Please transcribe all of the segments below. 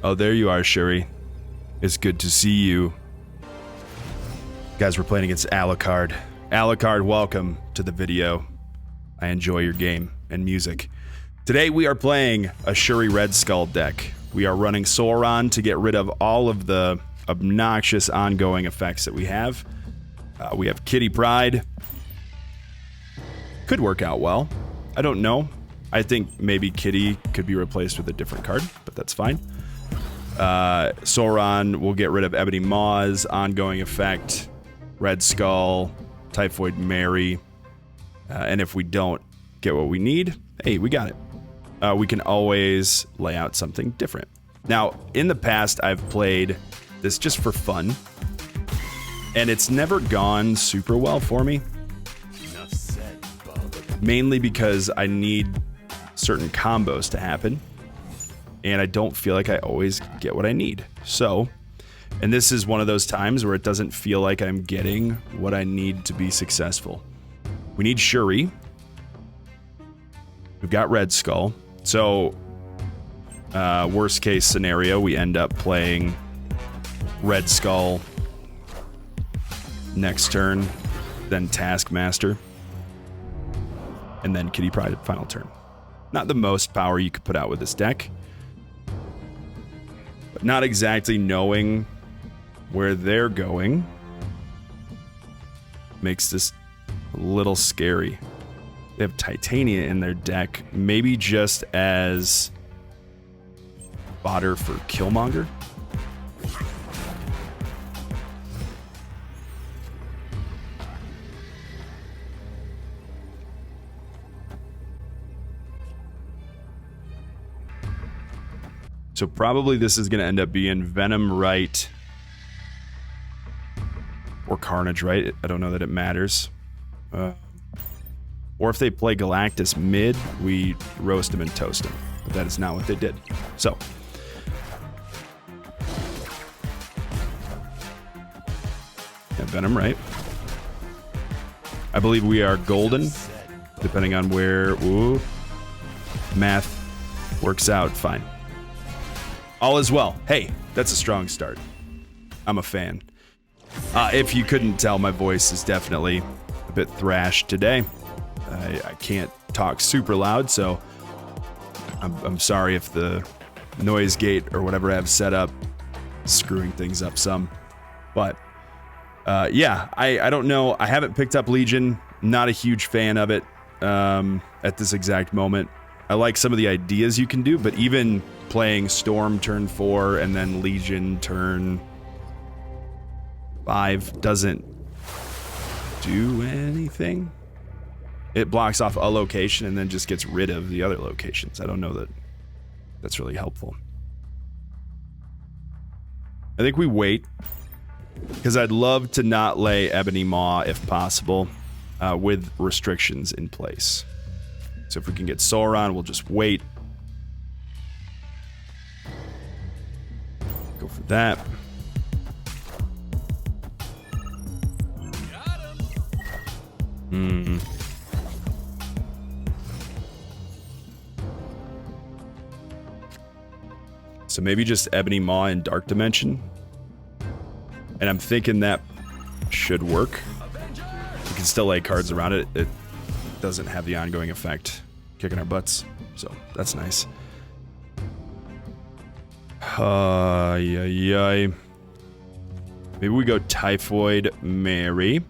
Oh, there you are, Shuri. It's good to see you. Guys, we're playing against Alucard. Alucard, welcome to the video. I enjoy your game and music. Today we are playing a Shuri Red Skull deck. We are running Sauron to get rid of all of the obnoxious ongoing effects that we have. We have Kitty Pryde. Could work out well. I don't know. I think maybe Kitty could be replaced with a different card, but that's fine. Sauron will get rid of Ebony Maw's ongoing effect, Red Skull, Typhoid Mary, and if we don't get what we need, hey, we got it. We can always lay out something different. Now, in the past, I've played this just for fun, and it's never gone super well for me. Mainly because I need certain combos to happen, and I don't feel like I always get what I need. So, and this is one of those times where it doesn't feel like I'm getting what I need to be successful. We need Shuri. We've got Red Skull. So, worst case scenario, we end up playing Red Skull next turn, then Taskmaster, and then Kitty Pryde final turn. Not the most power you could put out with this deck, but not exactly knowing where they're going makes this a little scary. They have Titania in their deck, maybe just as fodder for Killmonger. So probably this is going to end up being Venom right or Carnage right. I don't know that it matters. Or if they play Galactus mid, we roast him and toast him. But that is not what they did. So. Yeah, Venom right. I believe we are golden, depending on where math works out fine. All is well. Hey, that's a strong start. I'm a fan. If you couldn't tell, my voice is definitely a bit thrashed today. I can't talk super loud, so I'm sorry if the noise gate or whatever I have set up is screwing things up some. But yeah, I don't know. I haven't picked up Legion. Not a huge fan of it at this exact moment. I like some of the ideas you can do, but even playing Storm turn 4 and then Legion turn 5 doesn't do anything. It blocks off a location and then just gets rid of the other locations. I don't know that that's really helpful. I think we wait, because I'd love to not lay Ebony Maw if possible, with restrictions in place. So if we can get Sauron, we'll just wait. Go for that. So maybe just Ebony Maw in Dark Dimension. And I'm thinking that should work. We can still lay cards around it. It doesn't have the ongoing effect kicking our butts. So that's nice. Maybe we go Typhoid Mary.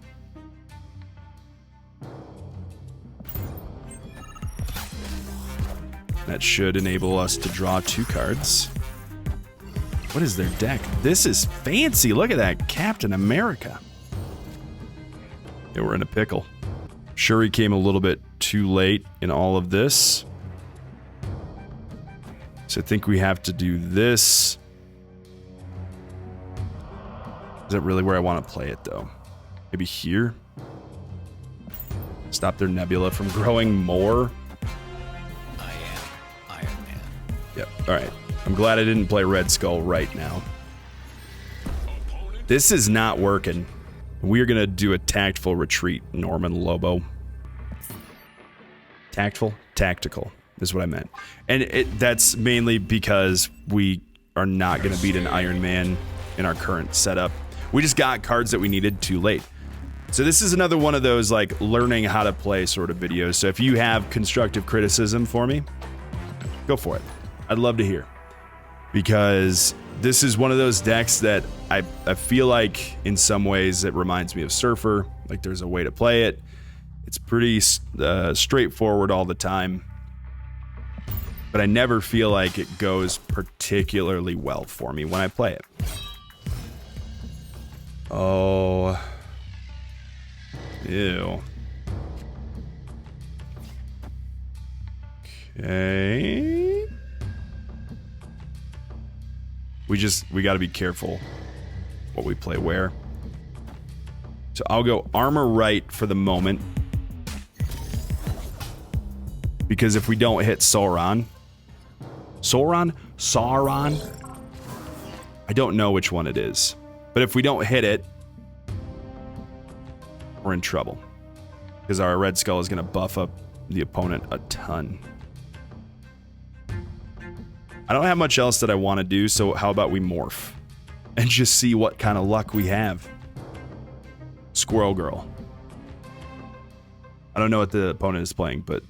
That should enable us to draw 2 cards. What is their deck? This is fancy. Look at that. Captain America. Yeah, we're in a pickle. Shuri came a little bit too late in all of this. So I think we have to do this. Is that really where I want to play it, though? Maybe here? Stop their nebula from growing more? I am Iron Man. Yep, alright. I'm glad I didn't play Red Skull right now. This is not working. We are going to do a tactful retreat, Norman Lobo. Tactful? Tactical is what I meant. And that's mainly because we are not going to beat an Iron Man in our current setup. We just got cards that we needed too late. So this is another one of those like learning how to play sort of videos. So if you have constructive criticism for me, go for it. I'd love to hear. Because this is one of those decks that I feel like in some ways it reminds me of Surfer. Like there's a way to play it. It's pretty straightforward all the time. But I never feel like it goes particularly well for me when I play it. Oh. Ew. Okay. We got to be careful what we play where. So I'll go armor right for the moment. Because if we don't hit Sauron. I don't know which one it is. But if we don't hit it, we're in trouble. Because our Red Skull is going to buff up the opponent a ton. I don't have much else that I want to do, so how about we morph? And just see what kind of luck we have. Squirrel Girl. I don't know what the opponent is playing, but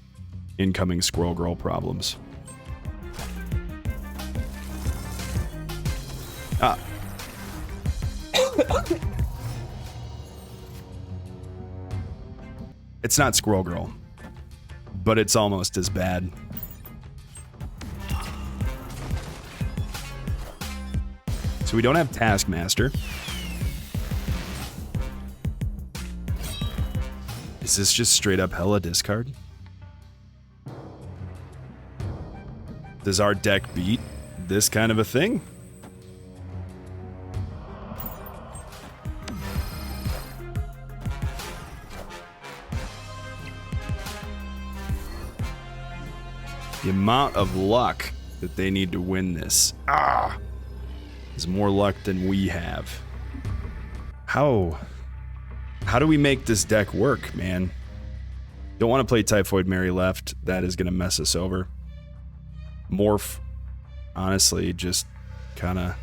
incoming Squirrel Girl problems. Ah. It's not Squirrel Girl, but it's almost as bad. So we don't have Taskmaster. Is this just straight up hella discard? Does our deck beat this kind of a thing? The amount of luck that they need to win this is more luck than we have. How do we make this deck work, man? Don't want to play Typhoid Mary left. That is going to mess us over. Morph, honestly, just kind of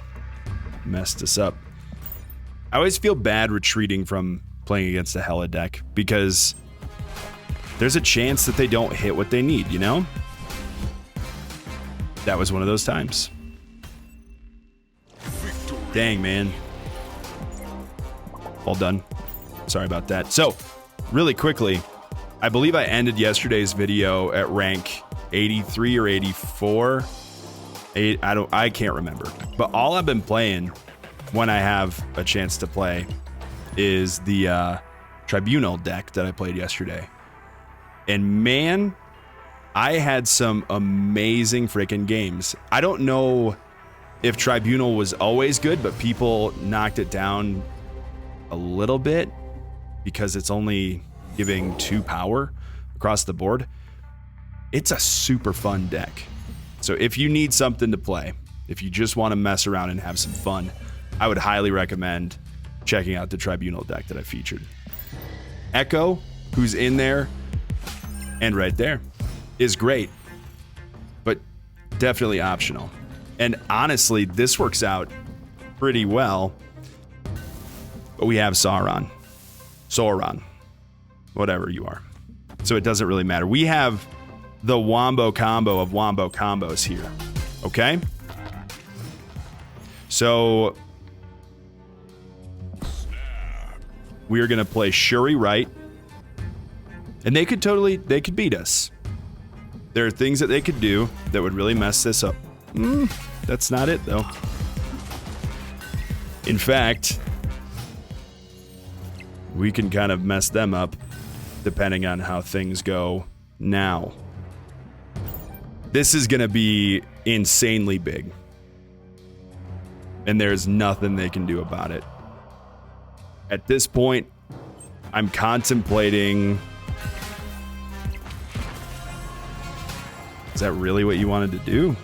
messed us up. I always feel bad retreating from playing against a Hela deck because there's a chance that they don't hit what they need, you know? That was one of those times. Dang, man. All done. Sorry about that. So, really quickly, I believe I ended yesterday's video at rank 83 or 84. I can't remember. But all I've been playing when I have a chance to play is the Tribunal deck that I played yesterday. And man, I had some amazing freaking games. I don't know if Tribunal was always good, but people knocked it down a little bit because it's only giving 2 power across the board. It's a super fun deck. So if you need something to play, if you just want to mess around and have some fun, I would highly recommend checking out the Tribunal deck that I featured. Echo, who's in there and right there, is great, but definitely optional. And honestly, this works out pretty well. But we have Sauron, whatever you are. So it doesn't really matter. We have the Wombo combo of Wombo combos here. Okay? So we are going to play Shuri right. And they could beat us. There are things that they could do that would really mess this up. That's not it, though. In fact, we can kind of mess them up depending on how things go now. This is going to be insanely big. And there's nothing they can do about it. At this point, I'm contemplating... Is that really what you wanted to do?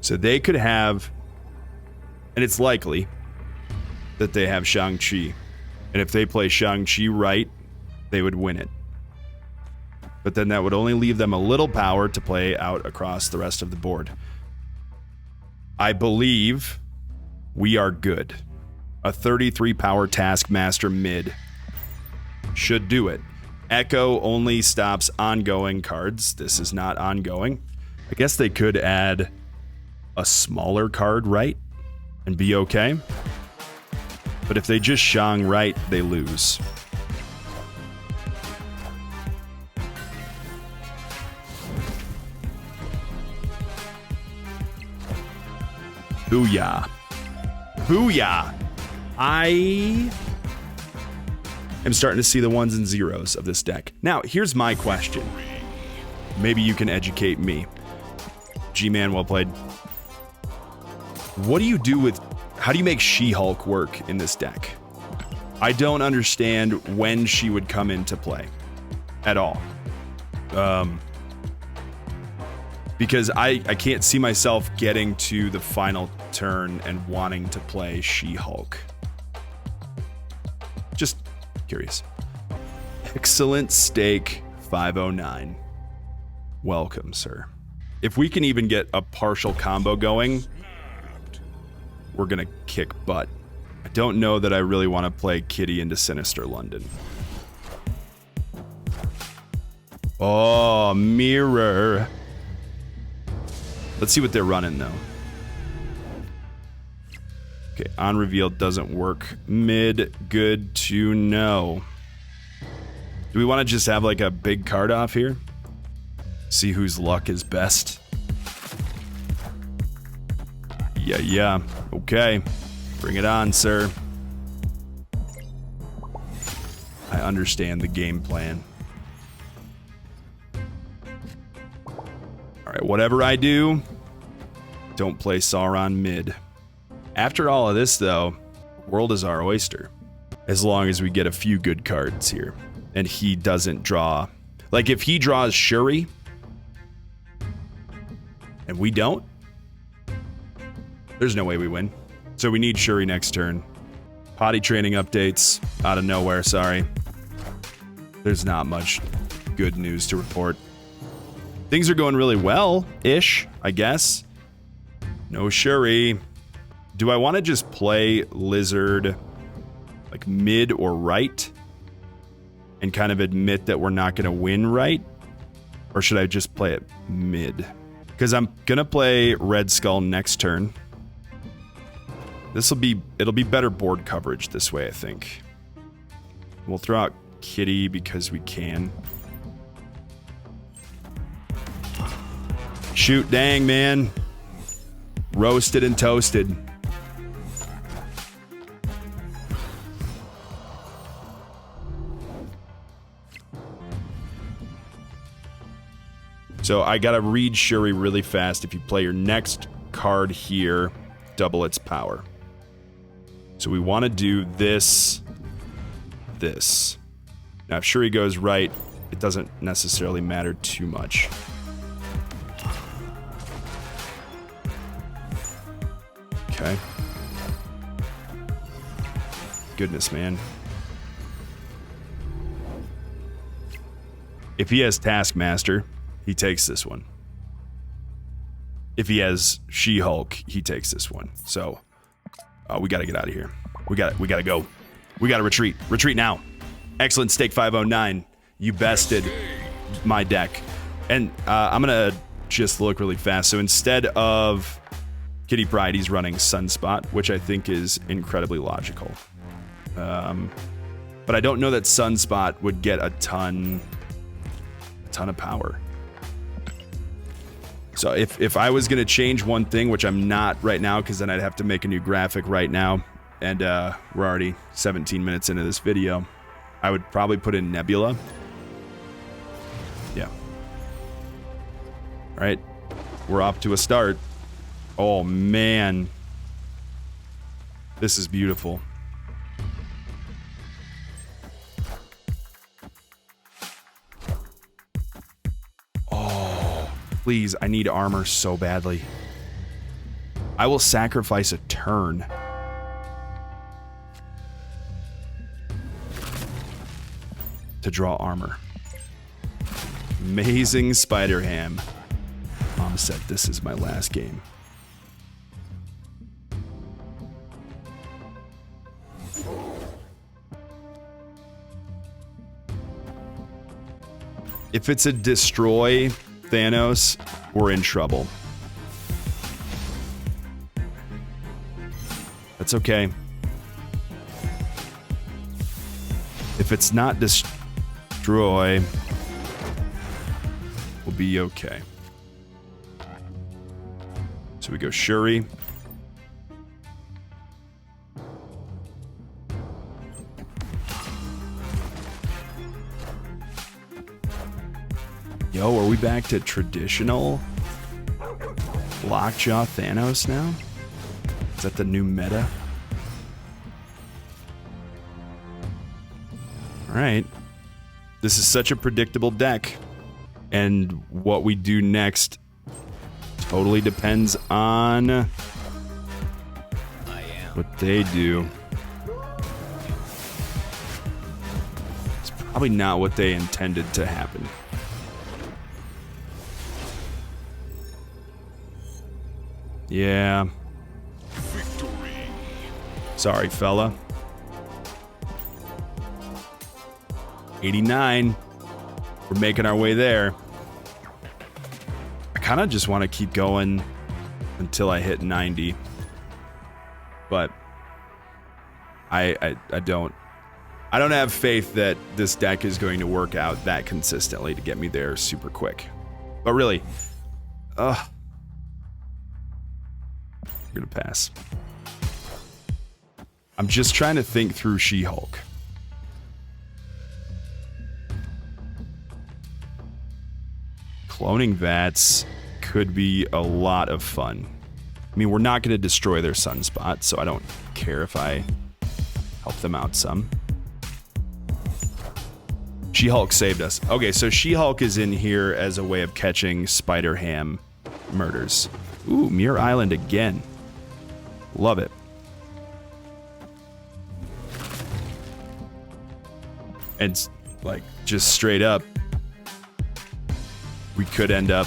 So they could have, and it's likely that they have Shang-Chi. And if they play Shang-Chi right, they would win it. But then that would only leave them a little power to play out across the rest of the board. I believe we are good. A 33 power Taskmaster mid should do it. Echo only stops ongoing cards. This is not ongoing. I guess they could add a smaller card, right? And be okay. But if they just Shang right, they lose. Booyah. Booyah. I am starting to see the ones and zeros of this deck. Now, here's my question. Maybe you can educate me. G-Man, well played. What do you do with... How do you make She-Hulk work in this deck? I don't understand when she would come into play. At all. Because I can't see myself getting to the final turn and wanting to play She-Hulk. Just curious. Excellent Steak 509. Welcome, sir. If we can even get a partial combo going, we're gonna kick butt. I don't know that I really want to play Kitty into Sinister London. Oh, mirror. Let's see what they're running, though. Okay, on reveal doesn't work. Mid, good to know. Do we want to just have like a big card off here? See whose luck is best? Yeah. Okay. Bring it on, sir. I understand the game plan. Alright, whatever I do, don't play Sauron mid. After all of this, though, the world is our oyster. As long as we get a few good cards here. And he doesn't draw... Like, if he draws Shuri, and we don't, there's no way we win. So we need Shuri next turn. Potty training updates out of nowhere, sorry. There's not much good news to report. Things are going really well-ish, I guess. No Shuri. Do I want to just play Lizard like mid or right? And kind of admit that we're not going to win right? Or should I just play it mid? Because I'm going to play Red Skull next turn. It'll be better board coverage this way, I think. We'll throw out Kitty because we can. Shoot, dang, man. Roasted and toasted. So I gotta read Shuri really fast. If you play your next card here, double its power. So we want to do this. Now if Shuri goes right, it doesn't necessarily matter too much. Okay. Goodness, man. If he has Taskmaster, he takes this one. If he has She-Hulk, he takes this one. So, we gotta get out of here. We gotta go. We gotta retreat. Retreat now. Excellent Steak 509. You bested my deck. And I'm gonna just look really fast. So instead of Kitty Pryde, he's running Sunspot, which I think is incredibly logical. But I don't know that Sunspot would get a ton of power. So if I was going to change one thing, which I'm not right now, because then I'd have to make a new graphic right now, and we're already 17 minutes into this video, I would probably put in Nebula. Yeah. All right. We're off to a start. Oh, man. This is beautiful. Oh, please, I need armor so badly. I will sacrifice a turn. to draw armor. Amazing Spider-Ham. Mom said this is my last game. If it's a destroy Thanos, we're in trouble. That's okay. If it's not destroy, we'll be okay. So we go Shuri. Yo, are we back to traditional Lockjaw Thanos now? Is that the new meta? Alright. This is such a predictable deck. And what we do next totally depends on what they do. It's probably not what they intended to happen. Yeah. Victory. Sorry, fella. 89. We're making our way there. I kind of just want to keep going until I hit 90. But I don't have faith that this deck is going to work out that consistently to get me there super quick. But really, we're gonna pass. I'm just trying to think through She-Hulk. Cloning Vats could be a lot of fun. I mean, we're not going to destroy their sunspot, so I don't care if I help them out some. She-Hulk saved us. Okay, so She-Hulk is in here as a way of catching Spider-Ham murders. Ooh, Muir Island again. Love it. And, like, just straight up, we could end up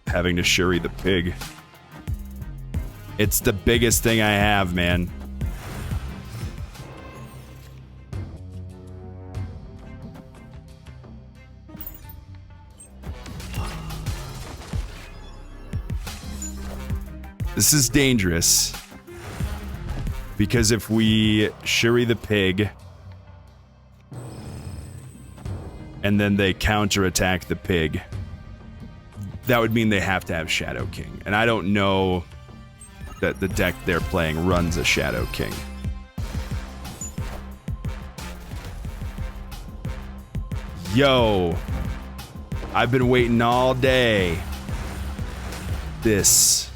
having to Shuri the pig. It's the biggest thing I have, man. This is dangerous. Because if we Shuri the pig and then they counterattack the pig, that would mean they have to have Shadow King. And I don't know that the deck they're playing runs a Shadow King. Yo, I've been waiting all day. This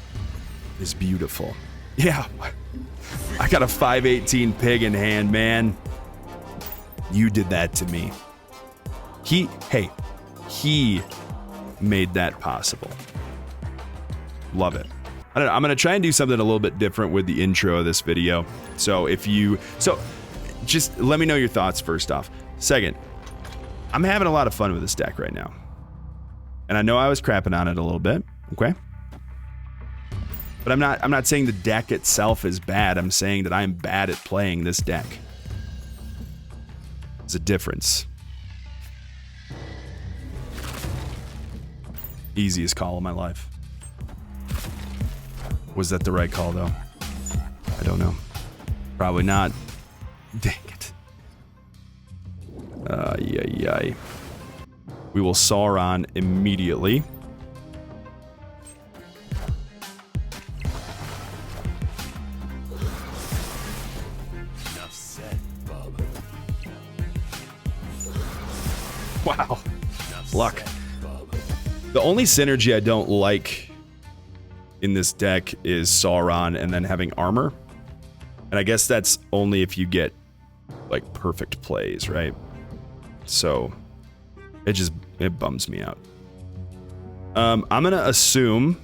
is beautiful. Yeah, I got a 518 pig in hand, man. You did that to me. He made that possible. Love it. I don't know, I'm gonna try and do something a little bit different with the intro of this video. So just let me know your thoughts first off. Second, I'm having a lot of fun with this deck right now. And I know I was crapping on it a little bit, okay? But I'm not saying the deck itself is bad. I'm saying that I'm bad at playing this deck. There's a difference. Easiest call of my life. Was that the right call, though? I don't know. Probably not. Dang it. Yay. We will Sauron immediately. Enough said, bub. Wow. Luck. The only synergy I don't like in this deck is Sauron and then having armor. And I guess that's only if you get, like, perfect plays, right? So, it bums me out. I'm gonna assume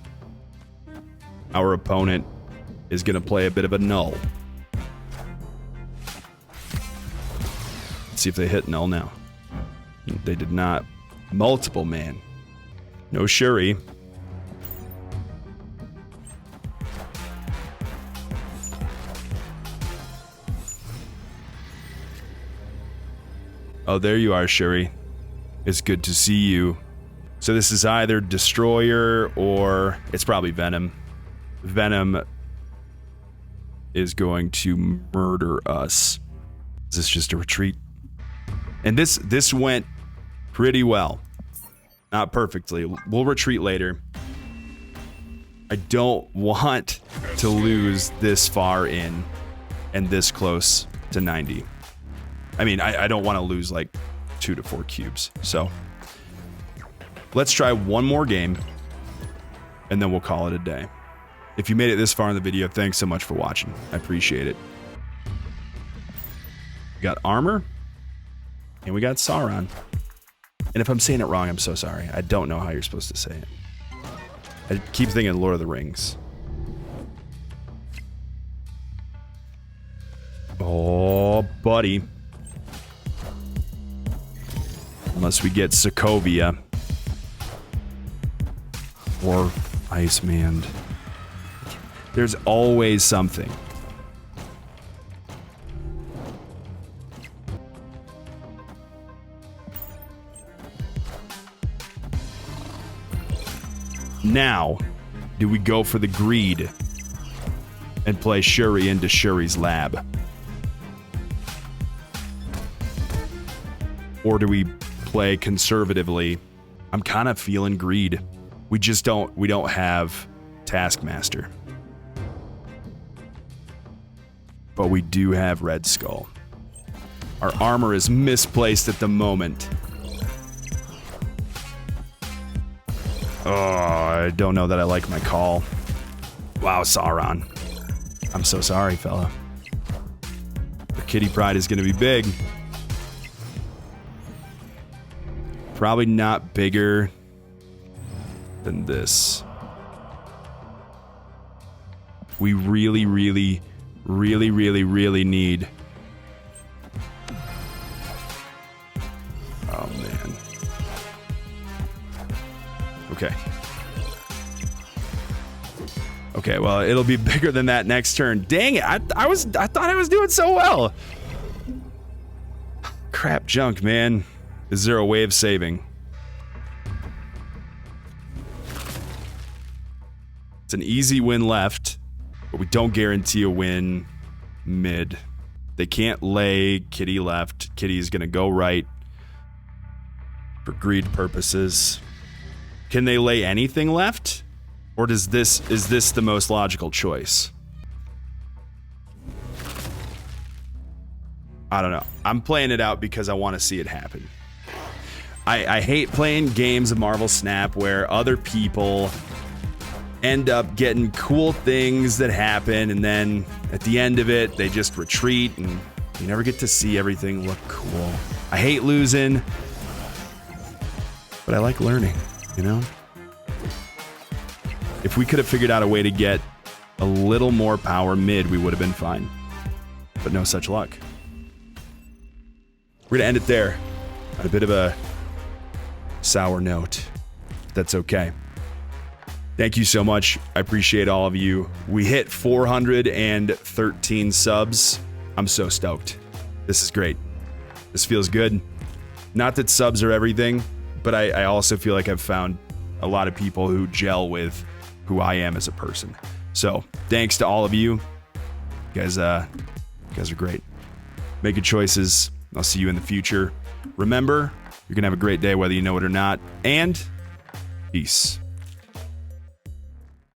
our opponent is gonna play a bit of a null. Let's see if they hit null now. They did not. Multiple, man. No Shuri. Oh, there you are, Shuri. It's good to see you. So this is either Destroyer or it's probably Venom. Venom is going to murder us. Is this just a retreat? And this went pretty well. Not perfectly. We'll retreat later. I don't want to lose this far in and this close to 90. I mean, I don't want to lose like 2 to 4 cubes. So let's try one more game and then we'll call it a day. If you made it this far in the video, thanks so much for watching. I appreciate it. We got armor and we got Sauron. And if I'm saying it wrong, I'm so sorry. I don't know how you're supposed to say it. I keep thinking Lord of the Rings. Oh, buddy. Unless we get Sokovia. Or Iceman. There's always something. Now, do we go for the greed and play Shuri into Shuri's lab? Or do we play conservatively? I'm kind of feeling greed. We don't have Taskmaster. But we do have Red Skull. Our armor is misplaced at the moment. Oh, I don't know that I like my call. Wow, Sauron. I'm so sorry, fella. The kitty pride is going to be big. Probably not bigger than this. We really need. Oh, man. Okay. Okay, well, it'll be bigger than that next turn. Dang it, I thought I was doing so well. Crap junk, man. Is there a way of saving? It's an easy win left, but we don't guarantee a win mid. They can't lay Kitty left. Kitty's gonna go right for greed purposes. Can they lay anything left? Or is this the most logical choice? I don't know. I'm playing it out because I want to see it happen. I hate playing games of Marvel Snap where other people end up getting cool things that happen and then at the end of it, they just retreat and you never get to see everything look cool. I hate losing, but I like learning, you know? If we could have figured out a way to get a little more power mid, we would have been fine. But no such luck. We're gonna end it there on a bit of a sour note. That's okay. Thank you so much. I appreciate all of you. We hit 413 subs. I'm so stoked. This is great. This feels good. Not that subs are everything, but I also feel like I've found a lot of people who gel with who I am as a person. So thanks to all of you. You guys are great. Make good choices. I'll see you in the future. Remember, you're going to have a great day whether you know it or not. And peace.